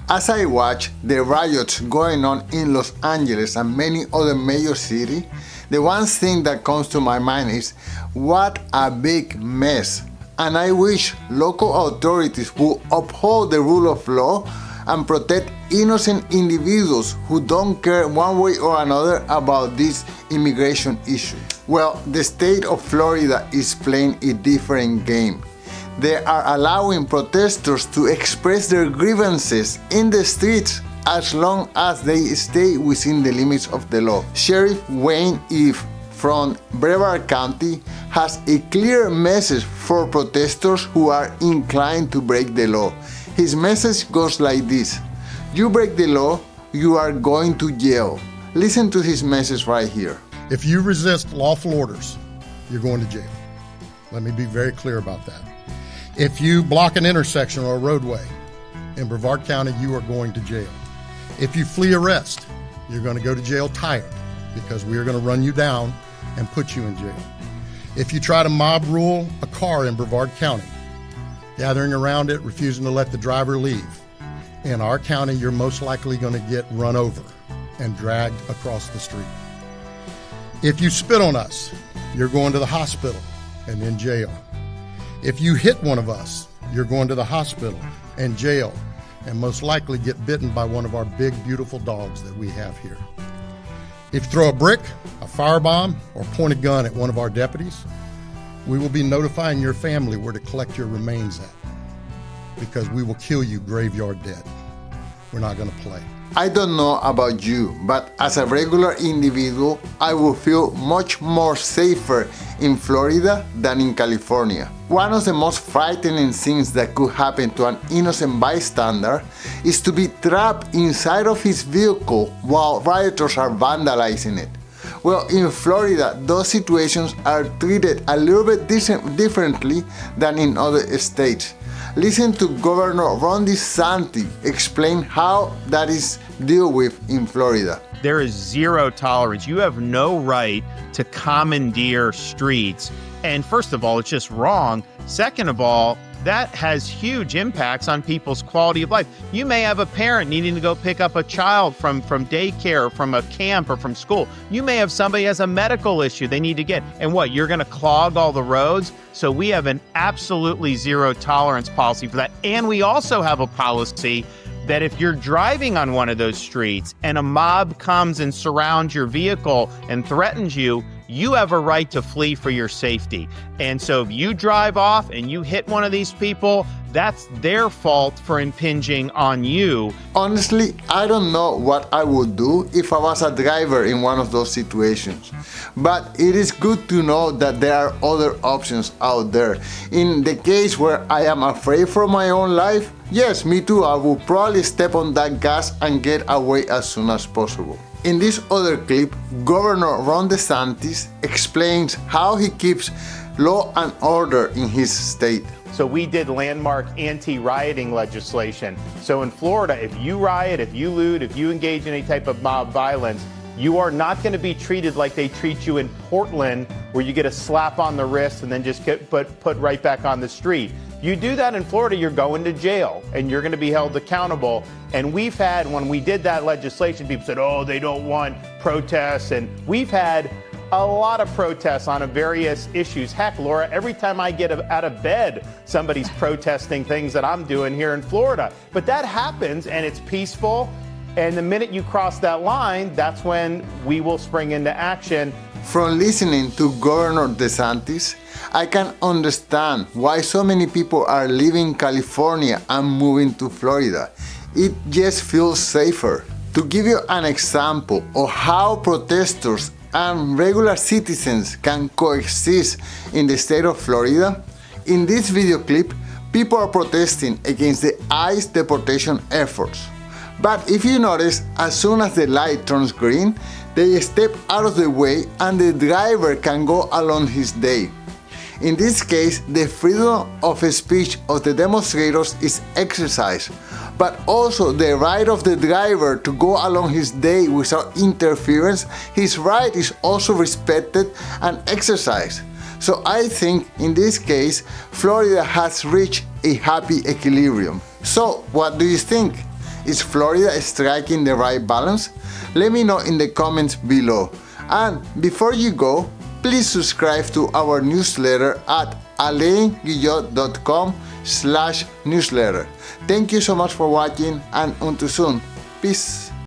As I watch the riots going on in Los Angeles and many other major cities, the one thing that comes to my mind is, what a big mess. And I wish local authorities would uphold the rule of law and protect innocent individuals who don't care one way or another about this immigration issue. Well, the state of Florida is playing a different game. They are allowing protesters to express their grievances in the streets as long as they stay within the limits of the law. Sheriff Ivey from Brevard County has a clear message for protesters who are inclined to break the law. His message goes like this: you break the law, you are going to jail. Listen to his message right here. If you resist lawful orders, you're going to jail. Let me be very clear about that. If you block an intersection or a roadway in Brevard County, you are going to jail. If you flee arrest, you're going to go to jail tired, because we are going to run you down and put you in jail. If you try to mob rule a car in Brevard County, gathering around it, refusing to let the driver leave, in our county, you're most likely going to get run over and dragged across the street. If you spit on us, you're going to the hospital and in jail. If you hit one of us, you're going to the hospital and jail, and most likely get bitten by one of our big, beautiful dogs that we have here. If you throw a brick, a firebomb, or point a gun at one of our deputies, we will be notifying your family where to collect your remains at, because we will kill you graveyard dead. We're not going to play. I don't know about you, but as a regular individual, I will feel much more safer in Florida than in California. One of the most frightening things that could happen to an innocent bystander is to be trapped inside of his vehicle while rioters are vandalizing it. Well, in Florida, those situations are treated a little bit differently than in other states. Listen to Governor Ron DeSantis explain how that is dealt with in Florida. There is zero tolerance. You have no right to commandeer streets. And first of all, it's just wrong. Second of all, that has huge impacts on people's quality of life. You may have a parent needing to go pick up a child from daycare, from a camp, or from school. You may have somebody has a medical issue they need to get. And what, you're going to clog all the roads? So we have an absolutely zero tolerance policy for that. And we also have a policy that if you're driving on one of those streets and a mob comes and surrounds your vehicle and threatens you, you have a right to flee for your safety. And so if you drive off and you hit one of these people, that's their fault for impinging on you. Honestly, I don't know what I would do if I was a driver in one of those situations. But it is good to know that there are other options out there. In the case where I am afraid for my own life, yes, me too, I will probably step on that gas and get away as soon as possible. In this other clip, Governor Ron DeSantis explains how he keeps law and order in his state. So we did landmark anti-rioting legislation. So in Florida, if you riot, if you loot, if you engage in any type of mob violence, you are not going to be treated like they treat you in Portland, where you get a slap on the wrist and then just get put right back on the street. You do that in Florida, you're going to jail and you're going to be held accountable. And we've had, when we did that legislation, people said, oh, they don't want protests. And we've had a lot of protests on various issues. Heck, Laura, every time I get out of bed, somebody's protesting things that I'm doing here in Florida. But that happens and it's peaceful. And the minute you cross that line, that's when we will spring into action. From listening to Governor DeSantis, I can understand why so many people are leaving California and moving to Florida. It just feels safer. To give you an example of how protesters and regular citizens can coexist in the state of Florida, in this video clip, people are protesting against the ICE deportation efforts. But if you notice, as soon as the light turns green, they step out of the way and the driver can go along his day. In this case, the freedom of speech of the demonstrators is exercised, but also the right of the driver to go along his day without interference. His right is also respected and exercised. So I think in this case, Florida has reached a happy equilibrium. So what do you think? Is Florida striking the right balance? Let me know in the comments below. And before you go, please subscribe to our newsletter at alainguillot.com/newsletter. Thank you so much for watching, and until soon. Peace.